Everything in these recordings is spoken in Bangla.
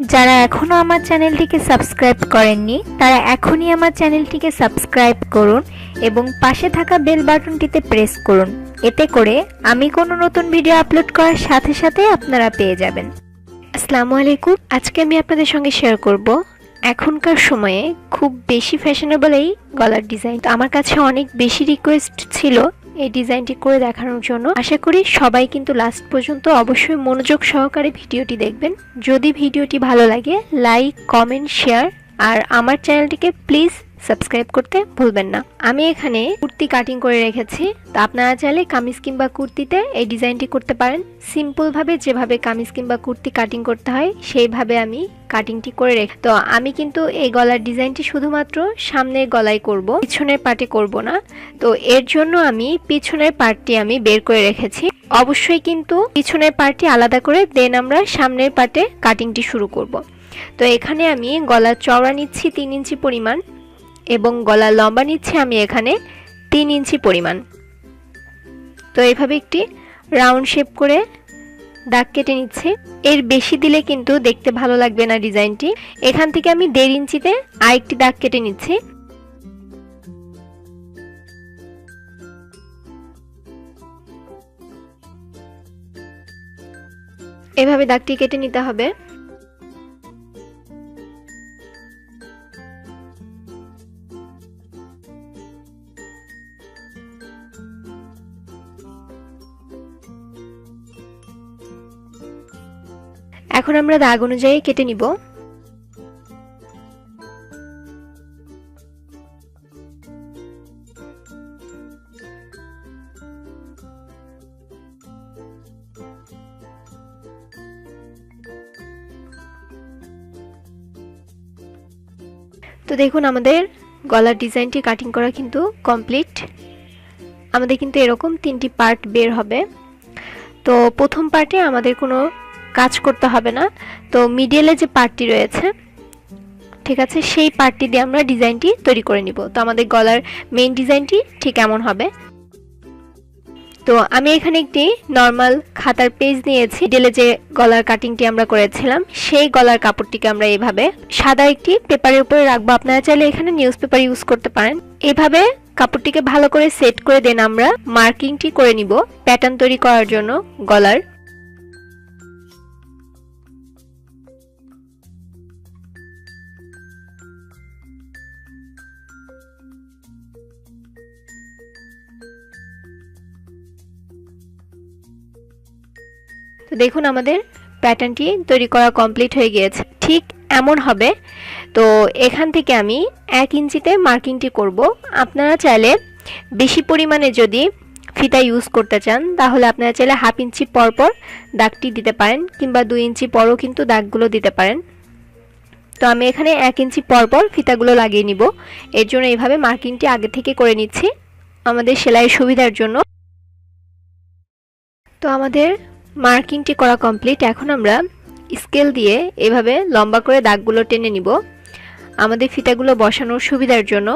যারা এখনো আমার চ্যানেলটিকে সাবস্ক্রাইব করেননি তারা এখনই আমার চ্যানেলটিকে সাবস্ক্রাইব করুন এবং পাশে থাকা বেল বাটনটিতে প্রেস করুন। এতে করে আমি কোনো নতুন ভিডিও আপলোড করার সাথে সাথে আপনারা পেয়ে যাবেন। আসসালামু আলাইকুম। আজকে আমি আপনাদের সঙ্গে শেয়ার করব এখনকার সময়ে খুব বেশি ফ্যাশনেবল এই গলার ডিজাইন। তো আমার কাছে অনেক বেশি রিকোয়েস্ট ছিল এই ডিজাইনটি করে দেখানোর জন্য। আশা করি সবাই কিন্তু লাস্ট পর্যন্ত অবশ্যই মনোযোগ সহকারে ভিডিওটি দেখবেন। যদি ভিডিওটি ভালো লাগে লাইক, কমেন্ট, শেয়ার আর আমার চ্যানেলটিকে প্লিজ সাবস্ক্রাইব করতে ভুলবেন না। আমি এখানে কুর্তি কাটিং করে রেখেছি। তো আপনারা চাইলে কামিজ কিংবা কুর্তিতে এই ডিজাইনটি করতে পারেন। সিম্পলভাবে যেভাবে কামিজ কিংবা কুর্তি কাটিং করতে হয় সেইভাবে আমি কাটিংটি করে রেখে। তো আমি কিন্তু এই গলার ডিজাইনটি শুধুমাত্র সামনের গলায় করব, পিছনের পার্টে করব না। তো এর জন্য আমি পিছনের পার্টটি আমি বের করে রেখেছি। অবশ্যই কিন্তু পিছনের পার্টটি আলাদা করে দেন আমরা সামনের পার্টে কাটিংটি শুরু করব। তো এখানে আমি গলার চওড়া নিচ্ছি 3 ইঞ্চি পরিমাণ এবং গলার লম্বা নিচ্ছি আমি এখানে 3 ইঞ্চি পরিমাণ। তো এইভাবে একটি রাউন্ড শেপ করে দাগ কেটে নিচ্ছি। এর বেশি দিলে কিন্তু দেখতে ভালো লাগবে না ডিজাইনটি। এখান থেকে আমি 1.5 ইঞ্চিতে আরেকটি দাগ কেটে নিচ্ছি। এভাবে দাগটি কেটে নিতে হবে। এখন আমরা দাগ অনুযায়ী কেটে নিব। তো দেখুন আমাদের গলার ডিজাইনটি কাটিং করা কিন্তু কমপ্লিট। আমাদের কিন্তু এরকম 3টি পার্ট বের হবে। তো প্রথম পার্টে আমাদের কোনো কাজ করতে হবে না। তো মিডলে যে পার্টটি রয়েছে, ঠিক আছে, সেই পার্টটি দিয়ে আমরা ডিজাইনটি তৈরি করে নিব। তো আমাদের গলার মেইন ডিজাইনটি ঠিক এমন হবে। তো আমি এখানে একটি নরমাল খাতার পেজ নিয়েছি। মিডলে যে গলার কাটিংটি আমরা করেছিলাম সেই গলার কাপড়টিকে আমরা এইভাবে সাদা একটি পেপারের উপরে রাখবো। আপনারা চাইলে এখানে নিউজ পেপার ইউজ করতে পারেন। এইভাবে কাপড়টিকে ভালো করে সেট করে দেন আমরা মার্কিংটি করে নিব প্যাটার্ন তৈরি করার জন্য গলার। তো দেখুন আমাদের প্যাটার্নটি তৈরি করা কমপ্লিট হয়ে গিয়েছে। ঠিক এমন হবে। তো এখান থেকে আমি 1 ইঞ্চিতে মার্কিংটি করব। আপনারা চাইলে বেশি পরিমাণে যদি ফিতা ইউজ করতে চান তাহলে আপনারা চাইলে 1/2 ইঞ্চি পরপর দাগটি দিতে পারেন কিংবা 2 ইঞ্চি পরও কিন্তু দাগগুলো দিতে পারেন। তো আমি এখানে 1 ইঞ্চি পরপর ফিতাগুলো লাগিয়ে নিব। এর জন্য এইভাবে মার্কিংটি আগে থেকে করে নিচ্ছি আমাদের সেলাইয়ের সুবিধার জন্য। তো আমাদের মার্কিংটি করা কমপ্লিট। এখন আমরা স্কেল দিয়ে এভাবে লম্বা করে দাগগুলো টেনে নিব আমাদের ফিতাগুলো বসানোর সুবিধার জন্য।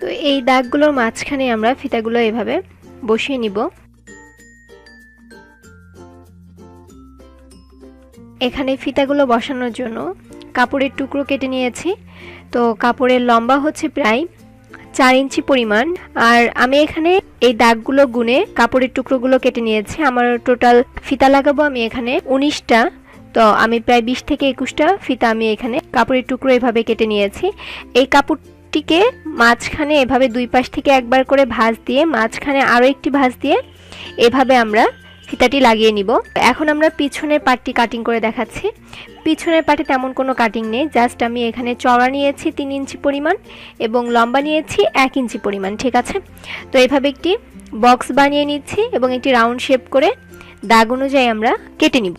তো এই দাগগুলোর মাঝখানে আমরা ফিতাগুলো এভাবে বসিয়ে নিব। এখানে ফিতাগুলো বসানোর জন্য কাপড়ের টুকরো কেটে নিয়েছি। তো কাপড়ের লম্বা হচ্ছে প্রায় 4 ইঞ্চি পরিমাণ। আর আমি এখানে এই দাগগুলো গুনে কাপড়ের টুকরোগুলো কেটে নিয়েছি। আমার টোটাল ফিতা লাগাবো আমি এখানে 19টা। তো আমি প্রায় 20 থেকে 21টা ফিতা আমি এখানে কাপড়ের টুকরো এভাবে কেটে নিয়েছি। এই কাপড়টিকে মাঝখানে এভাবে দুই পাশ থেকে একবার করে ভাঁজ দিয়ে মাঝখানে আরও একটি ভাঁজ দিয়ে এভাবে আমরা ফিতাটি লাগিয়ে নিব। এখন আমরা পিছনের পার্টটি কাটিং করে দেখাচ্ছি। পিছনের পার্টে তেমন কোনো কাটিং নেই, জাস্ট আমি এখানে চওড়া নিয়েছি 3 ইঞ্চি পরিমাণ এবং লম্বা নিয়েছি 1 ইঞ্চি পরিমাণ, ঠিক আছে। তো এইভাবে একটি বক্স বানিয়ে নিচ্ছি এবং একটি রাউন্ড শেপ করে দাগ অনুযায়ী আমরা কেটে নিব।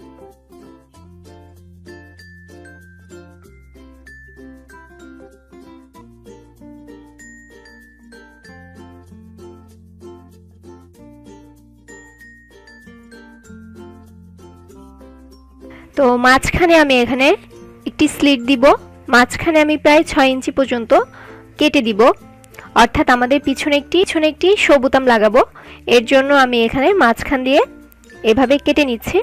তো মাঝখানে আমি এখানে একটি স্লিট দিব, মাঝখানে আমি প্রায় 6 ইঞ্চি পর্যন্ত কেটে দিব, অর্থাৎ আমাদের পিছনে একটি শো বোতাম লাগাবো। এর জন্য আমি এখানে মাঝখান দিয়ে এভাবে কেটে নিচ্ছি।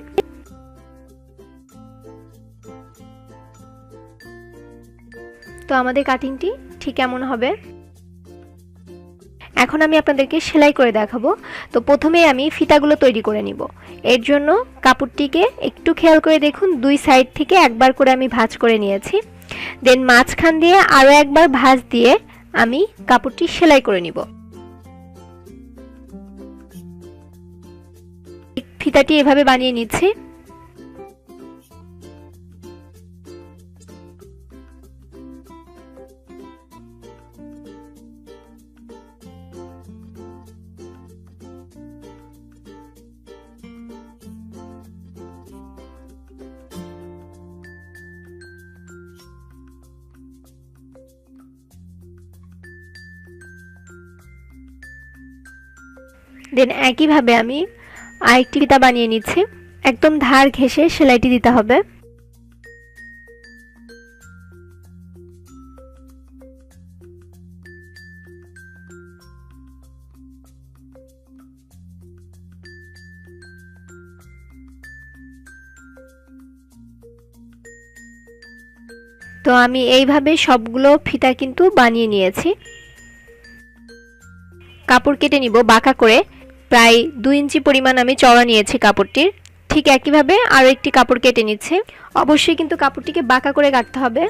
তো আমাদের কাটিংটি ঠিক এমন হবে। এখন আমি আপনাদেরকে সেলাই করে দেখাবো। তো প্রথমে আমি ফিতাগুলো তৈরি করে নিব। এর জন্য কাপড়টিকে একটু খেয়াল করে দেখুন, দুই সাইড থেকে একবার করে আমি ভাঁজ করে নিয়েছি। দেন মাঝখান দিয়ে আরো একবার ভাঁজ দিয়ে আমি কাপড়টি সেলাই করে নিব। ফিতাটি এভাবে বানিয়ে নিচ্ছি। দেন একইভাবে আমি আরেকটি ফিতা বানিয়ে নিচ্ছি। একদম ধার ঘেঁষে সেলাইটি দিতে হবে। তো আমি এইভাবে সবগুলো ফিতা কিন্তু বানিয়ে নিয়েছি। কাপড় কেটে নিব বাঁকা করে, প্রায় 2 ইঞ্চি পরিমাণ আমি চওড়া নিয়েছি কাপড়টির। ঠিক একইভাবে আরো একটি কাপড় কেটে নিচ্ছি। অবশ্যই কিন্তু কাপড়টিকে বাঁকা করে কাটতে হবে।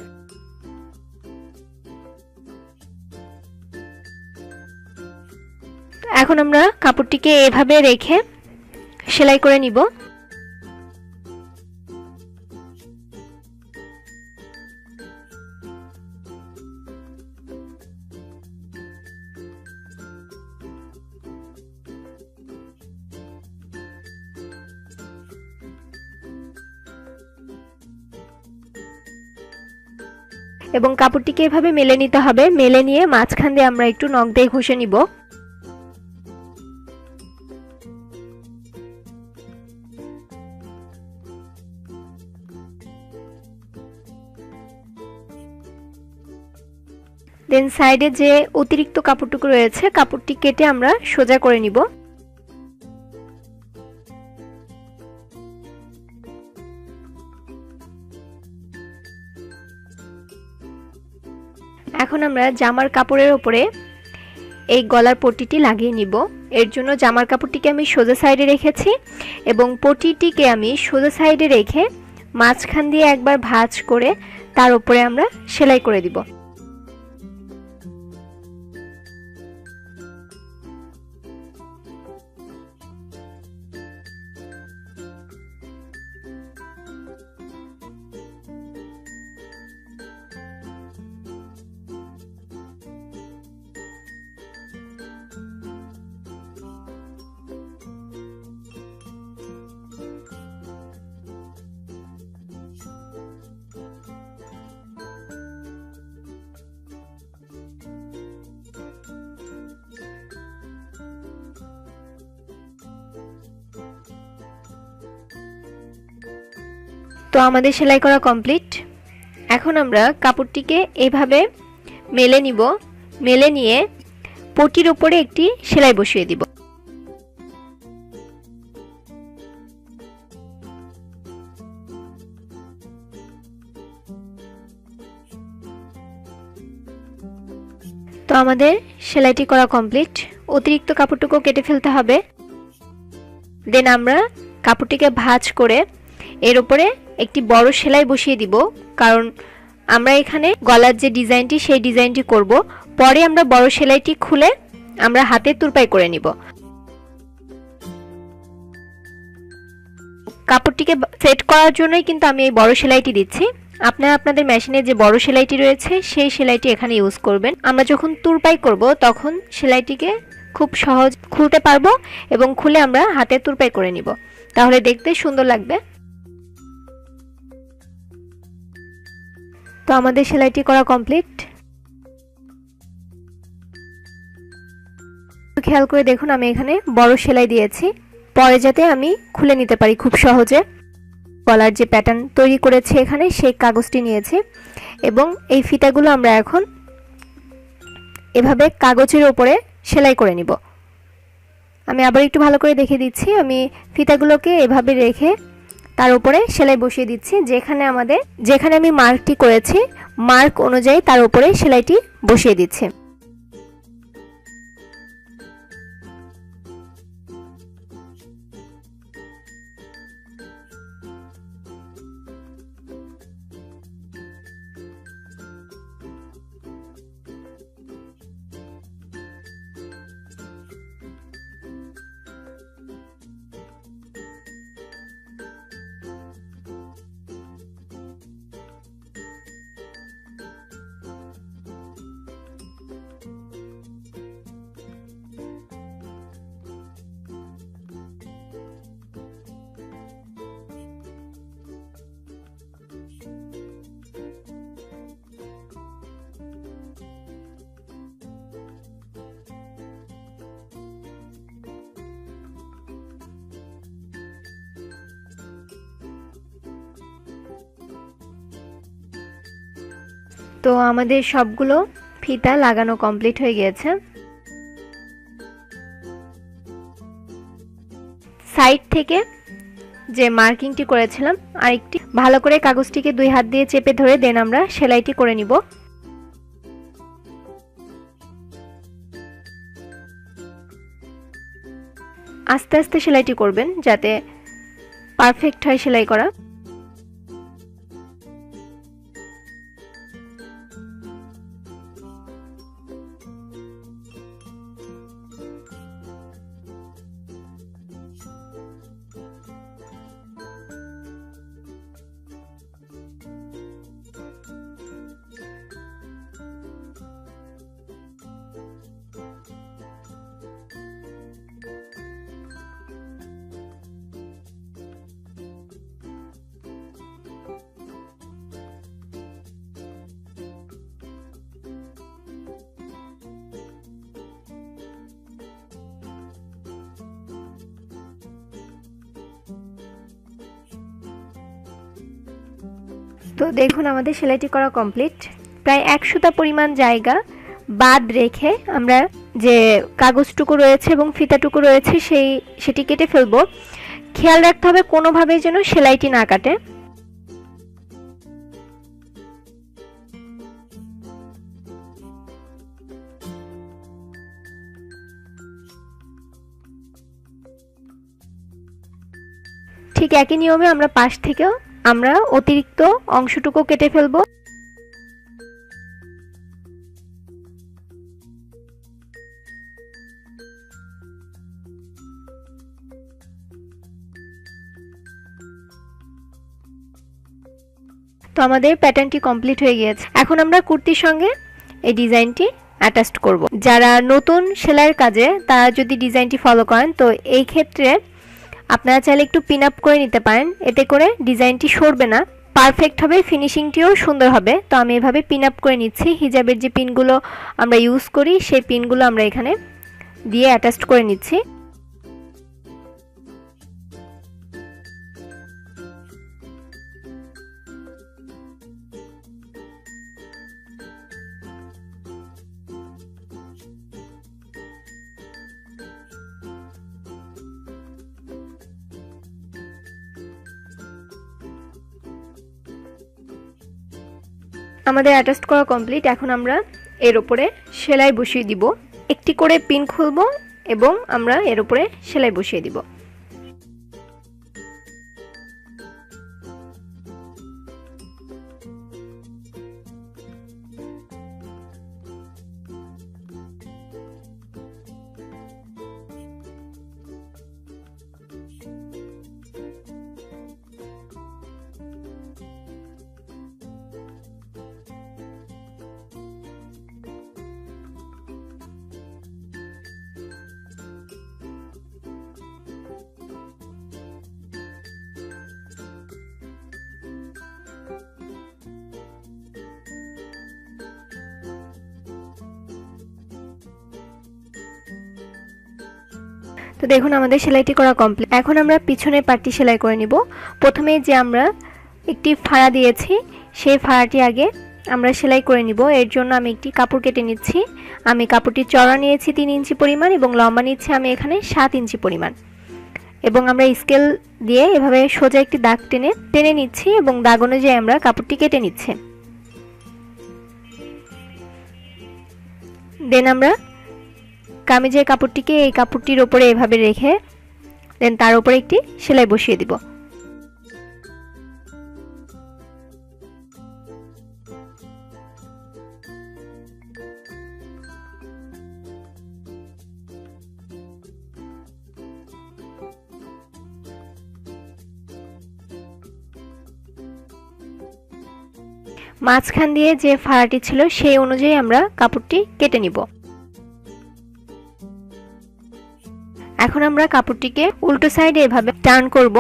এখন আমরা কাপড়টিকে এভাবে রেখে সেলাই করে নিব। এবং কাপড়টিকে এভাবে মেলে নিতে হবে। মেলে নিয়ে মাঝখান দিয়ে আমরা একটু নখ দিয়ে ঘষে নিব। দেন সাইডে যে অতিরিক্ত কাপড়টুকু রয়েছে কাপড়টি কেটে আমরা সোজা করে নিব। এখন আমরা জামার কাপড়ের উপরে এই গলার পট্টিটি লাগিয়ে নিব। এর জন্য জামার কাপড়টিকে আমি সোজা সাইডে রেখেছি এবং পট্টিটিকে আমি সোজা সাইডে রেখে মাঝখান দিয়ে একবার ভাঁজ করে তার উপরে আমরা সেলাই করে দিব। তো আমাদের সেলাই করা কমপ্লিট। এখন আমরা কাপড়টিকে এভাবে মেলে নিব। মেলে নিয়ে পটির উপরে একটি সেলাই বসিয়ে দিব। তো আমাদের সেলাইটি করা কমপ্লিট। অতিরিক্ত কাপড়টুকু কেটে ফেলতে হবে। দেন আমরা কাপড়টিকে ভাঁজ করে এর উপরে একটি বড় সেলাই বসিয়ে দিব, কারণ আমরা এখানে গলার যে ডিজাইনটি সেই ডিজাইনটি করব। পরে আমরা বড় সেলাইটি খুলে আমরা হাতে তুরপাই করে নিব। কাপড়টিকে সেট করার জন্যই কিন্তু আমি এই বড় সেলাইটি দিচ্ছি। আপনারা আপনাদের মেশিনে যে বড় সেলাইটি রয়েছে সেই সেলাইটি এখানে ইউজ করবেন। আমরা যখন তুরপাই করব তখন সেলাইটিকে খুব সহজ খুলতে পারবো এবং খুলে আমরা হাতে তুরপাই করে নিব, তাহলে দেখতে সুন্দর লাগবে। তো আমাদের সেলাইটি করা কমপ্লিট। খেয়াল করে দেখুন আমি এখানে বড় সেলাই দিয়েছি, পরে যাতে আমি খুলে নিতে পারি খুব সহজে। গলার যে প্যাটার্ন তৈরি করেছি এখানে সেই কাগজটি নিয়েছি এবং এই ফিতাগুলো আমরা এখন এভাবে কাগজের উপরে সেলাই করে নিব। আমি আবার একটু ভালো করে দেখিয়ে দিচ্ছি। আমি ফিতাগুলোকে এভাবে রেখে তার উপরে সেলাই বসিয়ে দিচ্ছি। যেখানে আমি মার্কটি করেছি মার্ক অনুযায়ী তার উপরে সেলাইটি বসিয়ে দিচ্ছি। তো আমাদের সবগুলো ফিতা লাগানো কমপ্লিট হয়ে গিয়েছে। সাইড থেকে যে মার্কিংটি করেছিলাম আরেকটি ভালো করে কাগজটিকে দুই হাত দিয়ে চেপে ধরে দেন আমরা সেলাইটি করে নিব। আস্তে আস্তে সেলাইটি করবেন যাতে পারফেক্ট হয় সেলাই করা। তো দেখুন আমাদের সেলাইটি করা কমপ্লিট। প্রায় 1 সুতা পরিমাণ জায়গা বাদ রেখে আমরা যে কাগজটুকু রয়েছে এবং ফিতাটুকু রয়েছে সেটি কেটে ফেলবো। খেয়াল রাখতে হবে কোনোভাবে যেন সেলাইটি না কাটে। ঠিক একই নিয়মে আমরা পাশ থেকেও আমরা অতিরিক্ত অংশটুকু কেটে ফেলবো। তো আমাদের প্যাটার্নটি কমপ্লিট হয়ে গিয়েছে। এখন আমরা কুর্তির সঙ্গে এই ডিজাইনটি অ্যাটাচ করব। যারা নতুন সেলাইয়ের কাজে তারা যদি ডিজাইনটি ফলো করেন তো এই ক্ষেত্রে আপনারা চাইলে একটু পিন আপ করে নিতে পারেন, এতে করে ডিজাইনটি সরবে না, পারফেক্ট হবে, ফিনিশিংটিও সুন্দর হবে। তো আমি এভাবে পিন আপ করে নিচ্ছি। হিজাবের যে পিনগুলো আমরা ইউজ করি সেই পিনগুলো আমরা এখানে দিয়ে অ্যাটাচ করে নিচ্ছি। আমাদের অ্যাটাচ করা কমপ্লিট। এখন আমরা এর উপরে সেলাই বসিয়ে দিব। একটি করে পিন খুলব এবং আমরা এর উপরে সেলাই বসিয়ে দিব। তো দেখুন আমাদের সেলাইটি করা কমপ্লিট। এখন আমরা পিছনের পাটটি সেলাই করে নিব। প্রথমে যে আমরা একটি ফাড়া দিয়েছি সেই ফাড়াটি আগে আমরা সেলাই করে নিব। এর জন্য আমি একটি কাপড় কেটে নিচ্ছি। আমি কাপড়টি চওড়া নিয়েছি 3 ইঞ্চি পরিমাণ এবং লম্বা নিচ্ছি আমি এখানে 7 ইঞ্চি পরিমাণ। এবং আমরা স্কেল দিয়ে এভাবে সোজা একটি দাগ টেনে নিচ্ছি এবং দাগ অনুযায়ী আমরা কাপড়টি কেটে নিচ্ছি। দেন আমরা কামিজের কাপড়টিকে এই কাপড়টির উপরে এভাবে রেখে দেন তার উপরে একটি সেলাই বসিয়ে দিব। মাঝখান দিয়ে যে ফাড়াটি ছিল সেই অনুযায়ী আমরা কাপড়টি কেটে নিব। এখন আমরা কাপড়টিকে উল্টো সাইডে এভাবে টার্ন করব।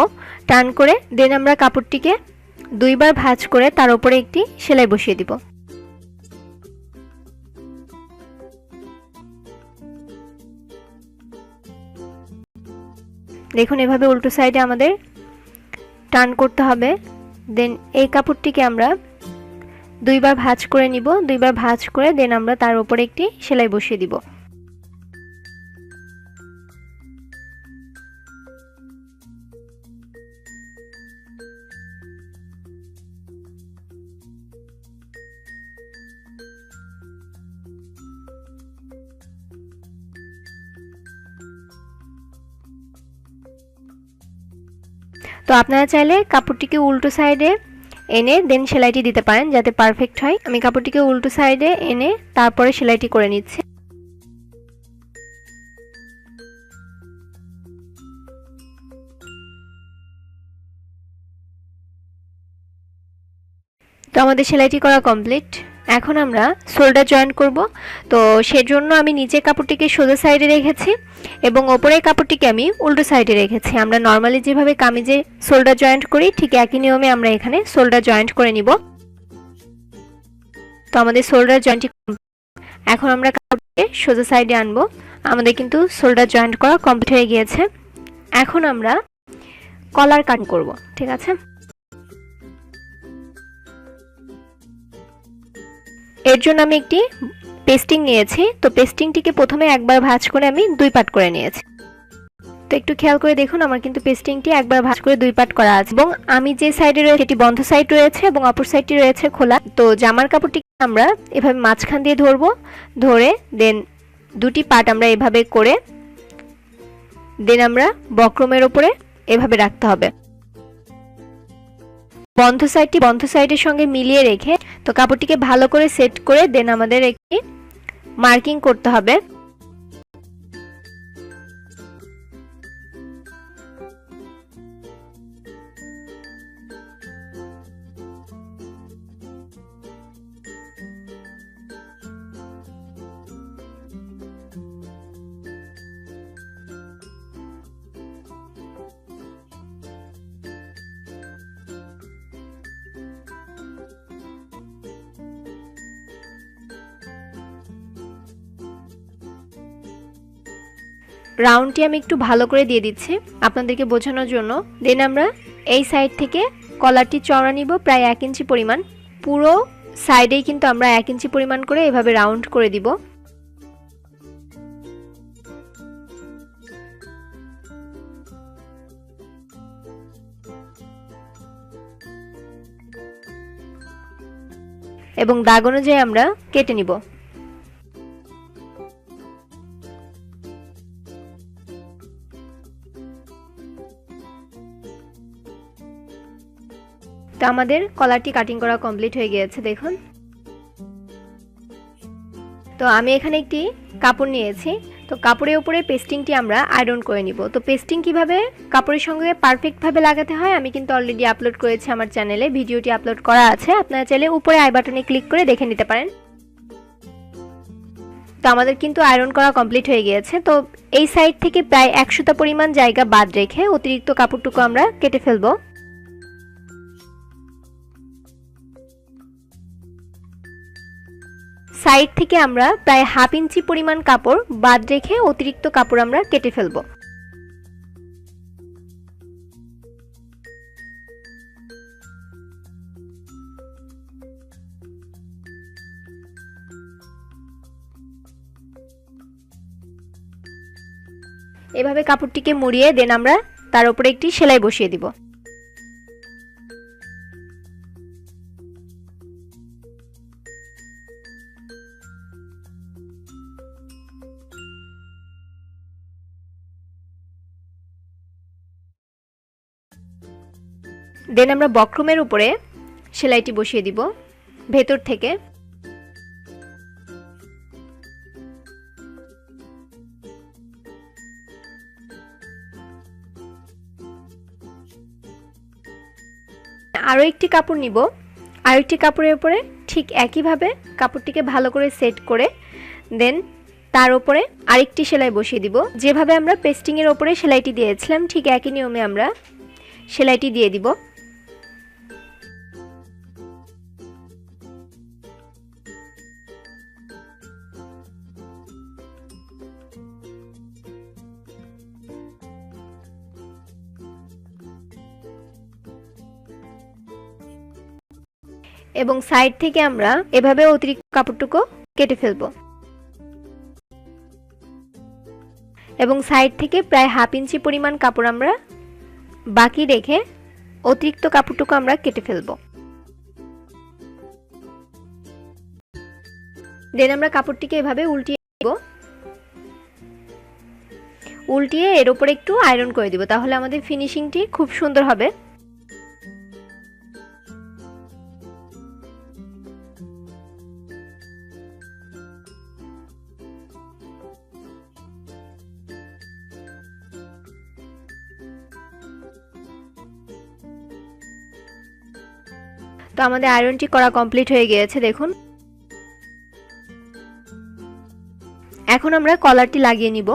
টার্ন করে দেন আমরা কাপড়টিকে দুইবার ভাঁজ করে তার উপরে একটি সেলাই বসিয়ে দিব। দেখুন এভাবে উল্টো সাইডে আমাদের টার্ন করতে হবে। দেন এই কাপড়টিকে আমরা দুইবার ভাঁজ করে নিব। দুইবার ভাঁজ করে দেন আমরা তার উপরে একটি সেলাই বসিয়ে দিব। তো আপনারা চাইলে কাপড়টিকে উল্টো সাইডে এনে দেন সেলাইটি দিতে পারেন যাতে পারফেক্ট হয়। আমি কাপড়টিকে উল্টো সাইডে এনে তারপরে সেলাইটি করে নিচ্ছি। তো আমাদের সেলাইটি করা কমপ্লিট। এখন আমরা শোল্ডার জয়েন্ট করব। তো সেজন্য আমি নিচে কাপড়টিকে সোজা সাইডে রেখেছি এবং ওপরের কাপড়টিকে আমি উল্টো সাইডে রেখেছি। আমরা নর্মালি যেভাবে কামিজে শোল্ডার জয়েন্ট করি ঠিক একই নিয়মে আমরা এখানে শোল্ডার জয়েন্ট করে নিব। তো আমাদের শোল্ডার জয়েন্ট এখন আমরা কাপড়টিকে সোজা সাইডে আনবো। আমাদের কিন্তু শোল্ডার জয়েন্ট করা কমপ্লিট হয়ে গিয়েছে। এখন আমরা কলার কাট করব, ঠিক আছে। এর জন্য আমি একটি পেস্টিং নিয়েছি। তো পেস্টিংটিকে প্রথমে একবার ভাঁজ করে আমি 2 পার্ট করে নিয়েছি। তো একটু খেয়াল করে দেখুন আমার কিন্তু পেস্টিংটি একবার ভাঁজ করে 2 পার্ট করা আছে এবং আমি যে সাইডে রয়েছে সেটি বন্ধ সাইড রয়েছে এবং অপর সাইডটি রয়েছে খোলা। তো জামার কাপড়টিকে আমরা এভাবে মাঝখান দিয়ে ধরবো, ধরে দেন 2টি পার্ট আমরা এভাবে করে দেন আমরা বক্রমের উপরে এভাবে রাখতে হবে। বন্ধ সাইডটি বন্ধ সাইডের সঙ্গে মিলিয়ে রেখে তো কাপড়টিকে ভালো করে সেট করে দেন আমাদের একটি মার্কিং করতে হবে। রাউন্ডটি আমি একটু ভালো করে দিয়ে দিচ্ছি আপনাদেরকে বোঝানোর জন্য। দেন আমরা এই সাইড থেকে কলারটি চওড়া নিব প্রায় 1 ইঞ্চি পরিমাণ। পুরো সাইডেই কিন্তু আমরা 1 ইঞ্চি পরিমাণ করে এভাবে রাউন্ড করে দিব। এবং দাগ অনুযায়ী আমরা কেটে নিব। তো আমাদের কলারটি কাটিং করা কমপ্লিট হয়ে গিয়েছে দেখুন। তো আমি এখানে একটি কাপড় নিয়েছি। তো কাপড়ের উপরে পেস্টিংটি আমরা আয়রন করে নিব। তো পেস্টিং কিভাবে কাপড়ের সঙ্গে পারফেক্টভাবে লাগাতে হয় আমি কিন্তু অলরেডি আপলোড করেছি আমার চ্যানেলে, ভিডিওটি আপলোড করা আছে। আপনারা চাইলে উপরে আই বাটনে ক্লিক করে দেখে নিতে পারেন। তো আমাদের কিন্তু আয়রন করা কমপ্লিট হয়ে গিয়েছে। তো এই সাইড থেকে প্রায় 1 সুতা পরিমাণ জায়গা বাদ রেখে অতিরিক্ত কাপড়টুকু আমরা কেটে ফেলবো। সাইড থেকে আমরা প্রায় 1/2 ইঞ্চি পরিমাণ কাপড় বাদ রেখে অতিরিক্ত কাপড় আমরা কেটে ফেলবো। এভাবে কাপড়টিকে মুড়িয়ে দেন আমরা তার উপরে একটি সেলাই বসিয়ে দিব। দেন আমরা বক্রমের উপরে সেলাইটি বসিয়ে দিব ভেতর থেকে। আরও একটি কাপড় নিব, আরও একটি কাপড়ের উপরে ঠিক একইভাবে কাপড়টিকে ভালো করে সেট করে দেন তার উপরে আরেকটি সেলাই বসিয়ে দিব। যেভাবে আমরা পেস্টিংয়ের ওপরে সেলাইটি দিয়েছিলাম ঠিক একই নিয়মে আমরা সেলাইটি দিয়ে দিব। এবং সাইড থেকে আমরা এভাবে অতিরিক্ত কাপড়টুকু কেটে ফেলবো এবং সাইড থেকে প্রায় 1/2 ইঞ্চি পরিমাণ কাপড় আমরা বাকি রেখে অতিরিক্ত কাপড়টুকু আমরা কেটে ফেলবো। দেন আমরা কাপড়টিকে এভাবে উল্টিয়ে দিব, উল্টিয়ে এর উপরে একটু আয়রন করে দিব, তাহলে আমাদের ফিনিশিংটি খুব সুন্দর হবে। তো আমাদের আয়রনটি করা কমপ্লিট হয়ে গিয়েছে দেখুন। এখন আমরা কলারটি লাগিয়ে নিব।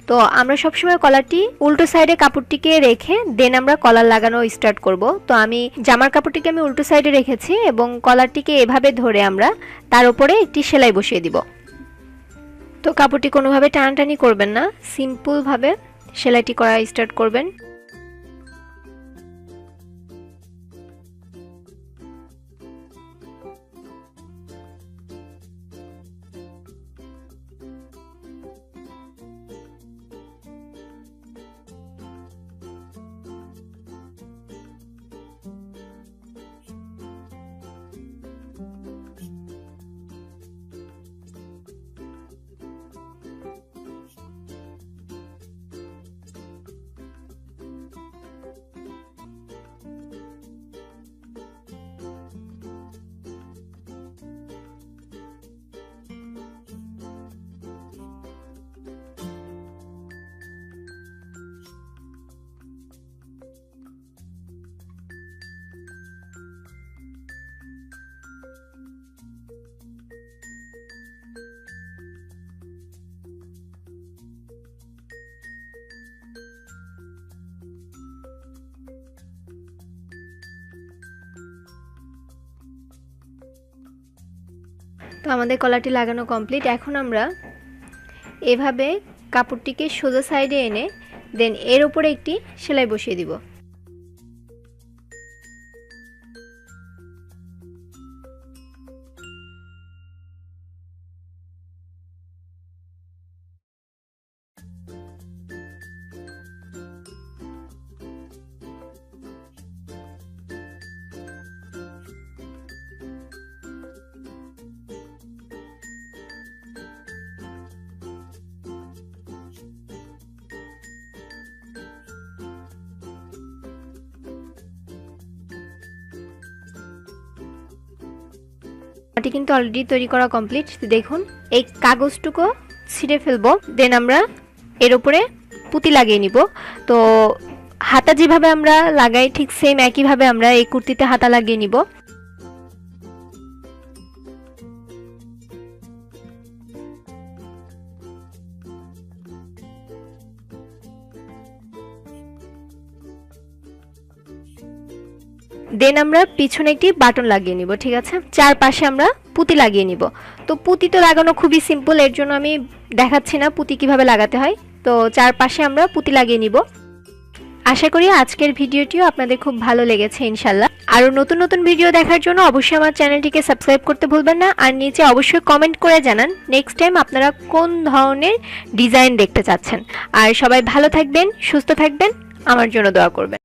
তো আমরা সবসময় কলারটি উল্টো সাইডে কাপড়টিকে রেখে দেন আমরা কলার লাগানো স্টার্ট করব। তো আমি জামার কাপড়টিকে আমি উল্টো সাইডে রেখেছি এবং কলারটিকে এভাবে ধরে আমরা তার উপরে একটি সেলাই বসিয়ে দিব। তো কাপড়টি কোনোভাবে টানাটানি করবেন না, সিম্পলভাবে সেলাইটি করা স্টার্ট করবেন। তো আমাদের কলারটি লাগানো কমপ্লিট। এখন আমরা এভাবে কাপড়টিকে সোজা সাইডে এনে দেন এর উপরে একটি সেলাই বসিয়ে দিব। কিন্তু অলরেডি তৈরি করা কমপ্লিট। দেখুন এই কাগজটুকু ছিঁড়ে ফেলবো, দেন আমরা এর উপরে পুঁতি লাগিয়ে নিব। তো হাতা যেভাবে আমরা লাগাই ঠিক সেম একইভাবে আমরা এই কুর্তিতে হাতা লাগিয়ে নিব। দেন আমরা পিছনে একটি বাটন লাগিয়ে নিব, ঠিক আছে। চারপাশে আমরা পুঁতি লাগিয়ে নিব। তো পুঁতি তো লাগানো খুবই সিম্পল, এর জন্য আমি দেখাচ্ছি না পুঁতি কিভাবে লাগাতে হয়। তো চারপাশে আমরা পুঁতি লাগিয়ে নিব। আশা করি আজকের ভিডিওটিও আপনাদের খুব ভালো লেগেছে ইনশাল্লাহ। আরও নতুন নতুন ভিডিও দেখার জন্য অবশ্যই আমার চ্যানেলটিকে সাবস্ক্রাইব করতে ভুলবেন না, আর নিচে অবশ্যই কমেন্ট করে জানান নেক্সট টাইম আপনারা কোন ধরনের ডিজাইন দেখতে চাচ্ছেন। আর সবাই ভালো থাকবেন, সুস্থ থাকবেন, আমার জন্য দোয়া করবেন।